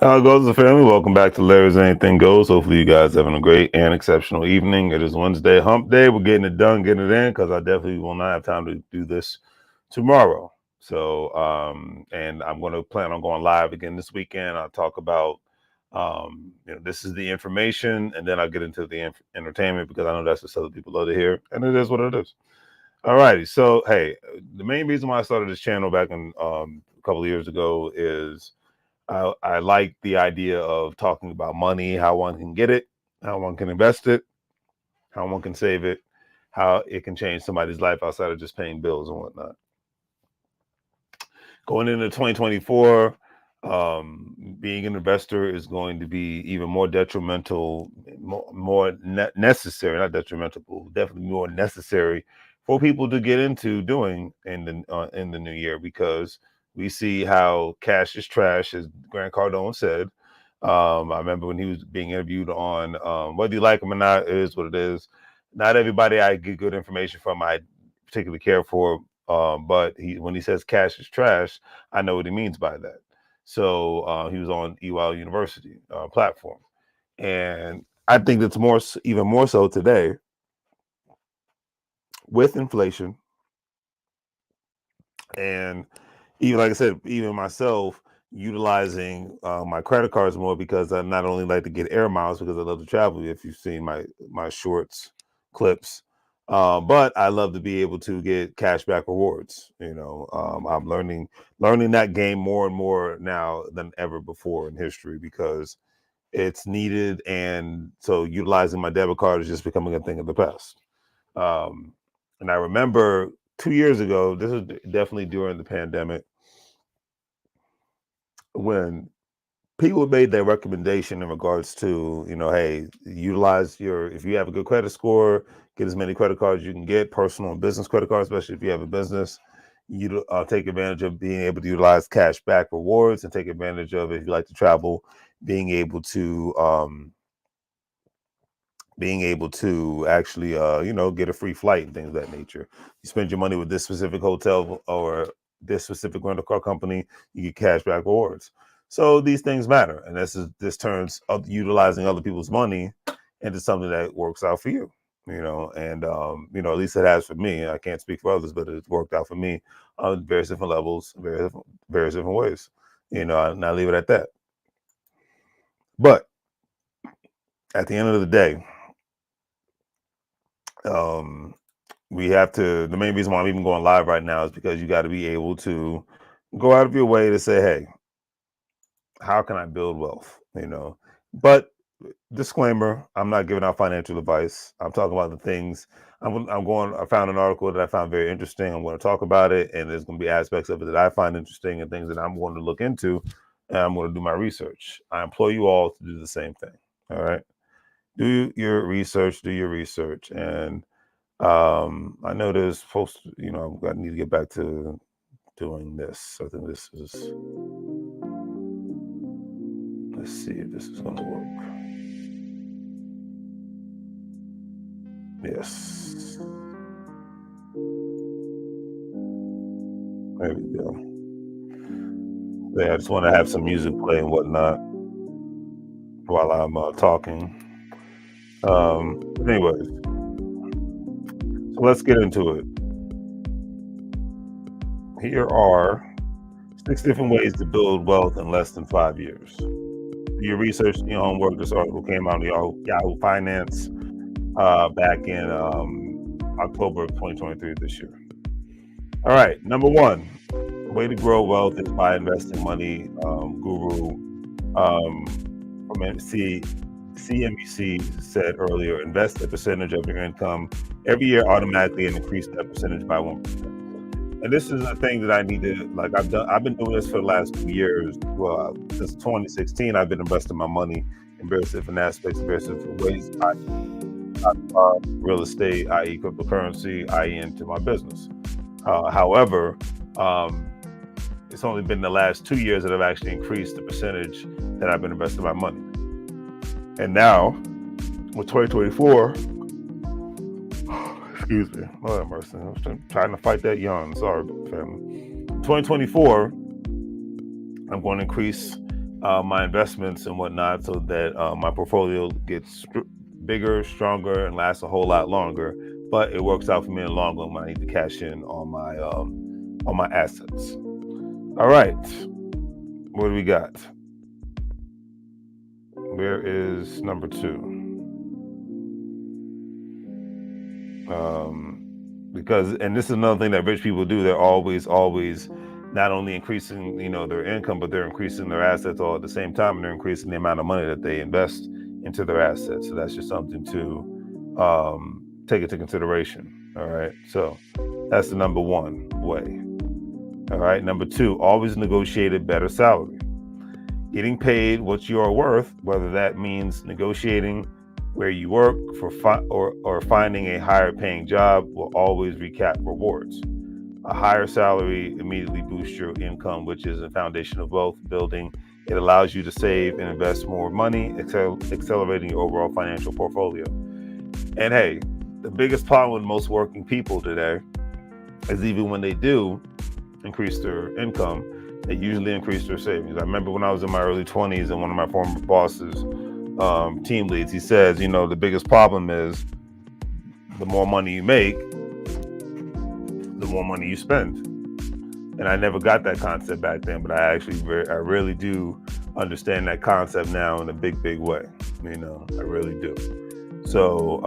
How it goes, the family? Welcome back to Larry's Anything Goes. Hopefully, you guys having a great and exceptional evening. It is Wednesday, hump day. We're getting it done, getting it in, because I definitely will not have time to do this tomorrow. So, and I'm going to plan on going live again this weekend. I'll talk about, this is the information, and then I'll get into the entertainment, because I know that's what other people love to hear, and it is what it is. All righty. So, hey, the main reason why I started this channel back in a couple of years ago is I like the idea of talking about money, how one can get it, how one can invest it, how one can save it, how it can change somebody's life outside of just paying bills and whatnot. Going into 2024, being an investor is going to be even more detrimental, more necessary, not detrimental, but definitely more necessary for people to get into doing in the new year, because we see how cash is trash, as Grant Cardone said. I remember when he was being interviewed on whether you like him or not, it is what it is. Not everybody I get good information from I particularly care for, but when he says cash is trash, I know what he means by that. So he was on EYL University platform, and I think that's even more so today with inflation. And even like I said, even myself utilizing my credit cards more, because I not only like to get air miles because I love to travel. If you've seen my shorts clips, but I love to be able to get cashback rewards. I'm learning that game more and more now than ever before in history, because it's needed, and so utilizing my debit card is just becoming a thing of the past. And I remember 2 years ago, this was definitely during the pandemic, when people made their recommendation in regards to, hey, if you have a good credit score, get as many credit cards you can get, personal and business credit cards, especially if you have a business. You take advantage of being able to utilize cash back rewards, and take advantage of, if you like to travel, being able to actually get a free flight and things of that nature. You spend your money with this specific hotel or this specific rental car company, you get cash back rewards. So these things matter, and this turns utilizing other people's money into something that works out for you. And at least it has for me. I can't speak for others, but it's worked out for me on various different levels, various different ways. And I leave it at that. But at the end of the day, we have to, the main reason why I'm even going live right now is because you got to be able to go out of your way to say, hey, how can I build wealth? But disclaimer, I'm not giving out financial advice. I'm talking about the things I found an article that I found very interesting. I'm going to talk about it, and there's going to be aspects of it that I find interesting and things that I'm going to look into and I'm going to do my research. I implore you all to do the same thing. All right. Do your research, And I know there's folks, I need to get back to doing this. I think this is, let's see if this is going to work. Yes. There we go. Yeah, I just want to have some music play and whatnot while I'm talking. Anyways, so let's get into it. Here are 6 different ways to build wealth in less than 5 years. Do your research, do your homework. This article came out on Yahoo Finance back in October of 2023 this year. All right, number 1, way to grow wealth is by investing money. Guru from CNBC said earlier, invest a percentage of your income every year automatically and increase that percentage by 1%. And this is a thing that I need to, like, I've been doing this for the last 2 years. Well, since 2016, I've been investing my money in various different aspects, various different ways, real estate, i.e. cryptocurrency, i.e. into my business. However, it's only been the last 2 years that I've actually increased the percentage that I've been investing my money. And now, with 2024, excuse me, Lord have mercy, I'm trying to fight that yawn. Sorry, family. 2024, I'm going to increase my investments and whatnot so that my portfolio gets bigger, stronger, and lasts a whole lot longer. But it works out for me in the long run when I need to cash in on my assets. All right, what do we got? Where is number 2? Because, and this is another thing that rich people do, they're always not only increasing, their income, but they're increasing their assets all at the same time, and they're increasing the amount of money that they invest into their assets. So that's just something to take into consideration. All right, so that's the number 1 way. All right, number 2, always negotiate a better salary. Getting paid what you are worth, whether that means negotiating where you work or finding a higher paying job, will always recap rewards. A higher salary immediately boosts your income, which is a foundation of wealth building. It allows you to save and invest more money, accelerating your overall financial portfolio. And hey, the biggest problem with most working people today is even when they do increase their income, they usually increase their savings. I remember when I was in my early 20s and one of my former bosses, team leads, he says, the biggest problem is the more money you make, the more money you spend. And I never got that concept back then, but I really do understand that concept now in a big way. I really do. So,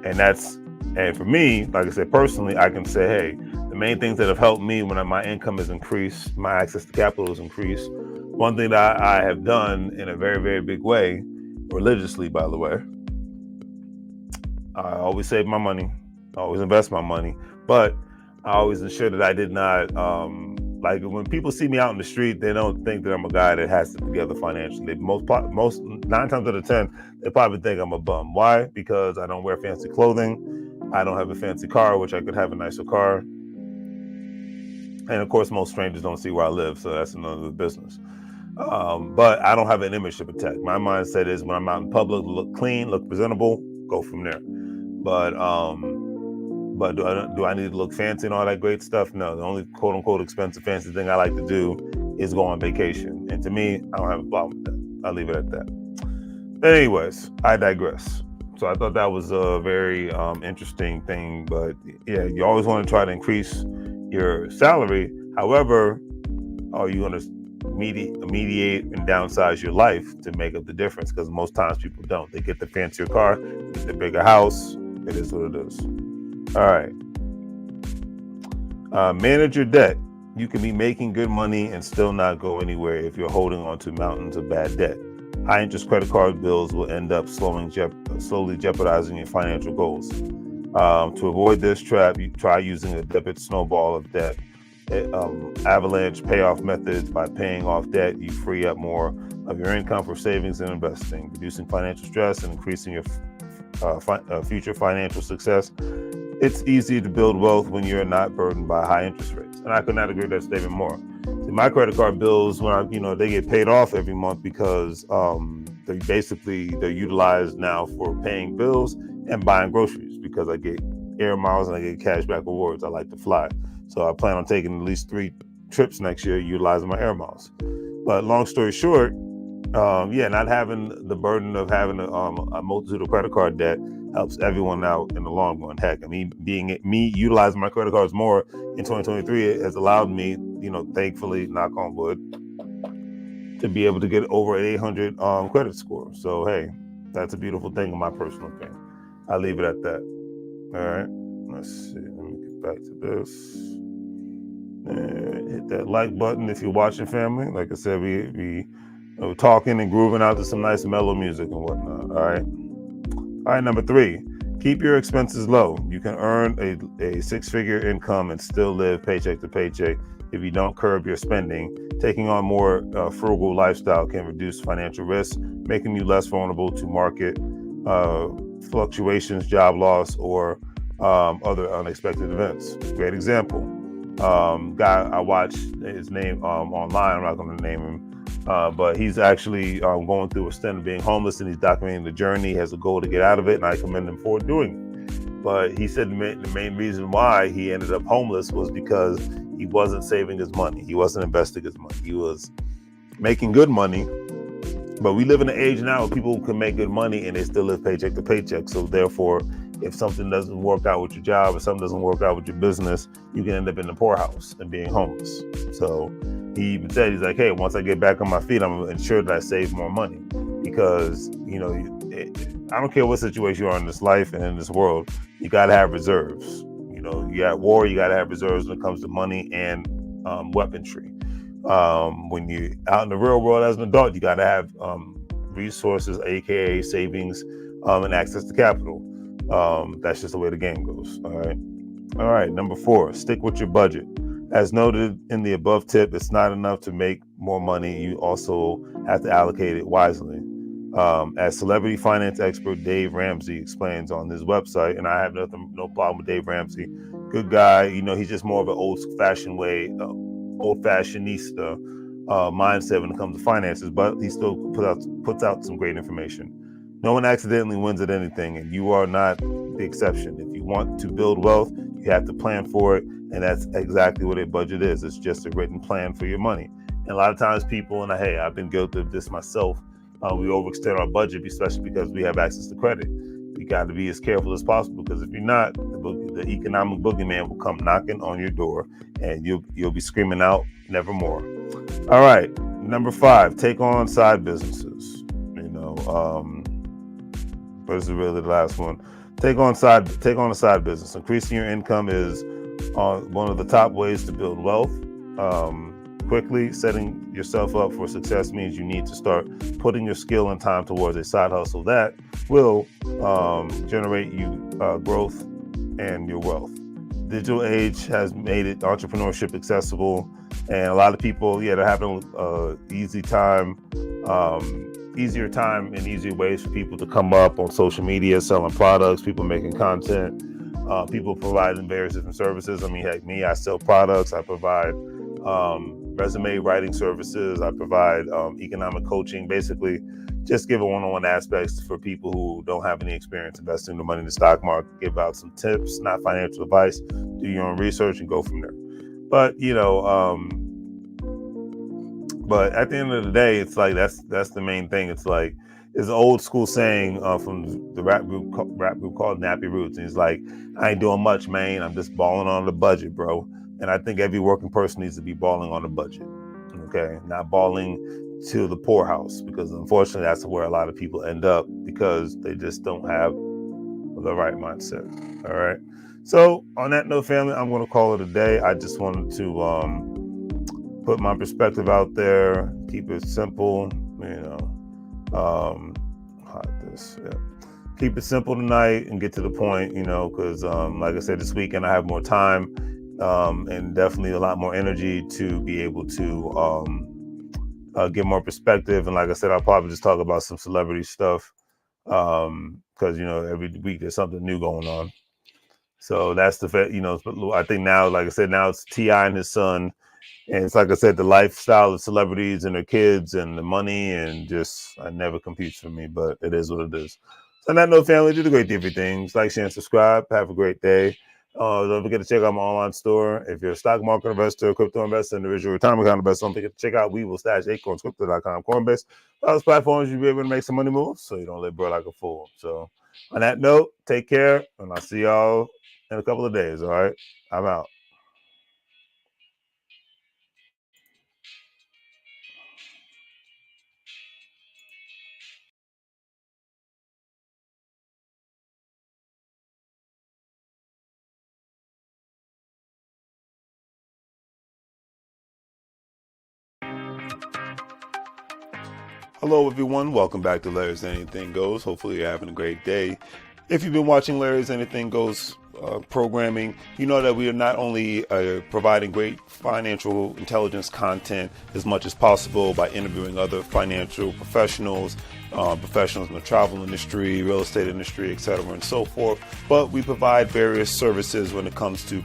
and for me, like I said, personally, I can say, hey, the main things that have helped me when my income has increased, my access to capital has increased. One thing that I have done in a very, very big way, religiously, by the way, I always save my money, I always invest my money, but I always ensure that I did not, like when people see me out in the street, they don't think that I'm a guy that has it together financially. Most 9 times out of 10, they probably think I'm a bum. Why? Because I don't wear fancy clothing. I don't have a fancy car, which I could have a nicer car. And of course, most strangers don't see where I live, so that's another business. But I don't have an image to protect. My mindset is when I'm out in public, look clean, look presentable, go from there. But do I need to look fancy and all that great stuff? No, the only quote unquote expensive fancy thing I like to do is go on vacation. And to me, I don't have a problem with that. I'll leave it at that. But anyways, I digress. So I thought that was a very interesting thing. But yeah, you always want to try to increase your salary. However, are you going to mediate and downsize your life to make up the difference? Because most times people don't. They get the fancier car, get the bigger house. It is what it is. All right. Manage your debt. You can be making good money and still not go anywhere if you're holding on to mountains of bad debt. High interest credit card bills will end up slowly jeopardizing your financial goals. To avoid this trap, you try using a debit snowball of debt. avalanche payoff methods. By paying off debt, you free up more of your income for savings and investing, reducing financial stress and increasing your future financial success. It's easy to build wealth when you're not burdened by high interest rates. And I could not agree with that statement more. See, my credit card bills, when they get paid off every month because they're utilized now for paying bills and buying groceries, because I get air miles and I get cash back rewards. I like to fly. So I plan on taking at least 3 trips next year utilizing my air miles. But long story short, not having the burden of having a multitude of credit card debt helps everyone out in the long run. Heck, I mean, me utilizing my credit cards more in 2023 has allowed me, thankfully, knock on wood, to be able to get over an 800 credit score. So hey, that's a beautiful thing in my personal opinion. I'll leave it at that. All right, let's see. Let me get back to this. Hit that like button if you're watching, family. Like I said, we're talking and grooving out to some nice mellow music and whatnot. All right, number 3, keep your expenses low. You can earn a 6-figure income and still live paycheck to paycheck if you don't curb your spending. Taking on more frugal lifestyle can reduce financial risk, making you less vulnerable to market fluctuations, job loss, or other unexpected events. Great example. Guy I watched his name online. I'm not going to name him. But he's actually going through a stint of being homeless, and he's documenting the journey. He has a goal to get out of it, and I commend him for doing it. But he said the main reason why he ended up homeless was because he wasn't saving his money. He wasn't investing his money. He was making good money. But we live in an age now where people can make good money and they still live paycheck to paycheck. So therefore, if something doesn't work out with your job, or something doesn't work out with your business, you can end up in the poorhouse and being homeless. So he even said, he's like, hey, once I get back on my feet, I'm going to ensure that I save more money. Because, I don't care what situation you are in this life and in this world, you got to have reserves. You got war, you got to have reserves when it comes to money and weaponry. When you're out in the real world as an adult, you got to have resources, aka savings, and access to capital. That's just the way the game goes. All right. Number 4, stick with your budget. As noted in the above tip, it's not enough to make more money. You also have to allocate it wisely. As celebrity finance expert Dave Ramsey explains on his website, and I have no problem with Dave Ramsey. Good guy. He's just more of an old-fashioned mindset when it comes to finances, but he still puts out some great information. No one accidentally wins at anything, and you are not the exception. If you want to build wealth, you have to plan for it, and that's exactly what a budget is. It's just a written plan for your money. And a lot of times people, and hey, I've been guilty of this myself, we overextend our budget, especially because we have access to credit. We got to be as careful as possible, because if you're not, the economic boogeyman will come knocking on your door, and you'll be screaming out, nevermore. All right, number 5, take on side businesses. But this is really the last one. Take on a side business. Increasing your income is one of the top ways to build wealth. Quickly, setting yourself up for success means you need to start putting your skill and time towards a side hustle that will generate you growth and your wealth. Digital age has made entrepreneurship accessible, and a lot of people, they're having easier time and easier ways for people to come up on social media, selling products, people making content, people providing various different services. I mean, heck, me, I sell products, I provide resume writing services, I provide economic coaching, basically just giving one-on-one aspects for people who don't have any experience investing their money in the stock market, give out some tips, not financial advice, do your own research and go from there. But, but at the end of the day, it's like, that's the main thing. It's like, it's an old school saying from the rap group called Nappy Roots. And he's like, I ain't doing much, man. I'm just balling on the budget, bro. And I think every working person needs to be balling on a budget. Okay. Not balling to the poorhouse, because unfortunately that's where a lot of people end up, because they just don't have the right mindset. All right. So on that note, family, I'm going to call it a day. I just wanted to put my perspective out there, keep it simple, keep it simple tonight and get to the point, because like I said, this weekend I have more time, and definitely a lot more energy to be able to get more perspective. And like I said, I'll probably just talk about some celebrity stuff because every week there's something new going on. So that's I think now, like I said, now it's Ti and his son, and it's like I said, the lifestyle of celebrities and their kids and the money and just I never competes for me, but it is what it is. So on that note, family, do the great different things. Like, share, and subscribe. Have a great day. Don't forget to check out my online store. If you're a stock market investor, crypto investor, individual retirement account investor, don't forget to check out We Will Stash Acorns, Crypto.com, Coinbase. Those platforms you'll be able to make some money moves so you don't live bro like a fool. So on that note, take care, and I'll see y'all in a couple of days. All right. I'm out. Hello, everyone. Welcome back to Larry's Anything Goes. Hopefully, you're having a great day. If you've been watching Larry's Anything Goes programming, you know that we are not only providing great financial intelligence content as much as possible by interviewing other financial professionals, professionals in the travel industry, real estate industry, etc., and so forth, but we provide various services when it comes to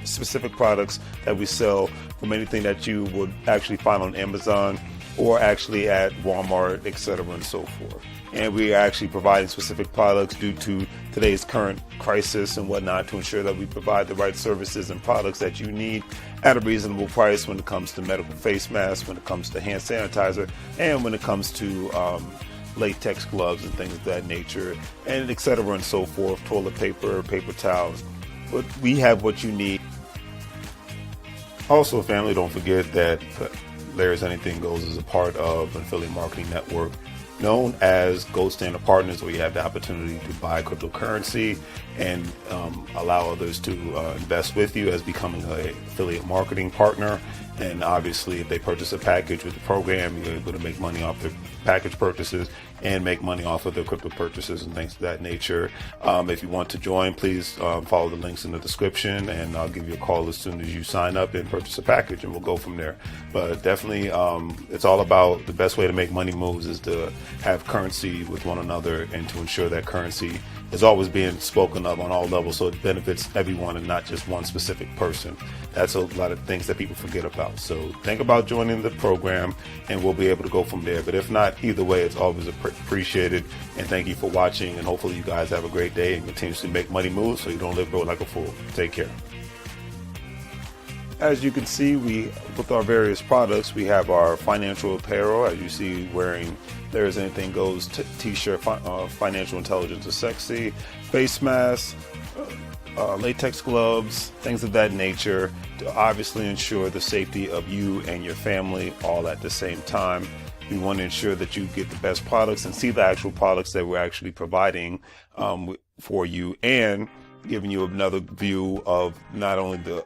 specific products that we sell, from anything that you would actually find on Amazon or actually at Walmart, etc., and so forth. And we are actually providing specific products due to today's current crisis and whatnot to ensure that we provide the right services and products that you need at a reasonable price when it comes to medical face masks, when it comes to hand sanitizer, and when it comes to latex gloves and things of that nature, and etc., and so forth, toilet paper, paper towels. But we have what you need. Also, family, don't forget that Larry's Anything Goes is a part of an affiliate marketing network known as Gold Standard Partners, where you have the opportunity to buy cryptocurrency and allow others to invest with you as becoming an affiliate marketing partner. And obviously, if they purchase a package with the program, you're able to make money off their package purchases and make money off of their crypto purchases and things of that nature. If you want to join, please follow the links in the description, and I'll give you a call as soon as you sign up and purchase a package, and we'll go from there. But definitely, it's all about the best way to make money moves is to have currency with one another and to ensure that currency is always being spoken of on all levels so it benefits everyone and not just one specific person. That's a lot of things that people forget about. So think about joining the program and we'll be able to go from there. But if not, either way, it's always appreciated. And thank you for watching. And hopefully you guys have a great day and continuously make money moves so you don't live broke like a fool. Take care. As you can see, with our various products, we have our financial apparel, as you see, wearing There's Anything Goes t-shirt, financial intelligence is sexy, face masks, latex gloves, things of that nature, to obviously ensure the safety of you and your family all at the same time. We want to ensure that you get the best products and see the actual products that we're actually providing for you, and giving you another view of not only the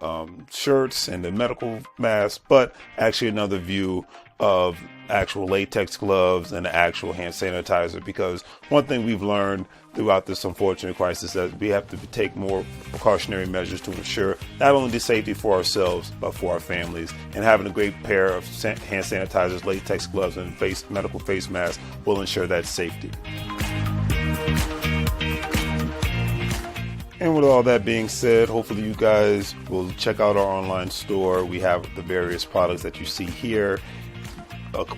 shirts and the medical masks, but actually another view of actual latex gloves and the actual hand sanitizer. Because one thing we've learned throughout this unfortunate crisis is that we have to take more precautionary measures to ensure not only the safety for ourselves, but for our families. And having a great pair of hand sanitizers, latex gloves, and medical face masks will ensure that safety. And with all that being said, hopefully you guys will check out our online store. We have the various products that you see here.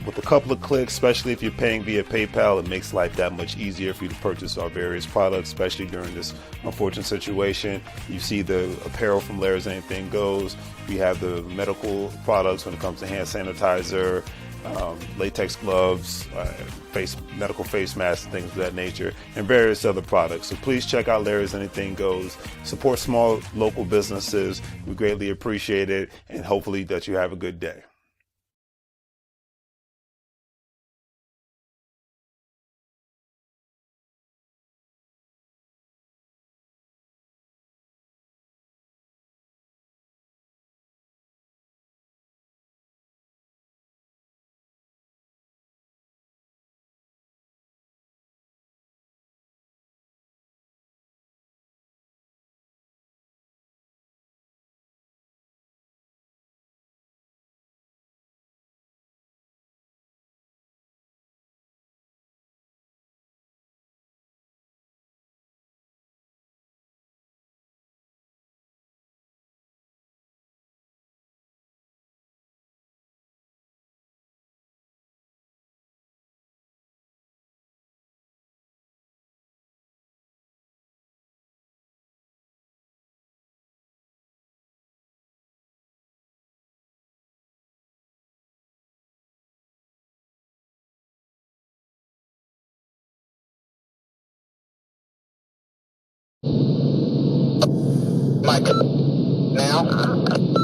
With a couple of clicks, especially if you're paying via PayPal, it makes life that much easier for you to purchase our various products, especially during this unfortunate situation. You see the apparel from Larry's Anything Goes. We have the medical products when it comes to hand sanitizer, latex gloves, medical face masks, and things of that nature, and various other products. So please check out Larry's Anything Goes. Support small local businesses. We greatly appreciate it, and hopefully that you have a good day. like it. Now?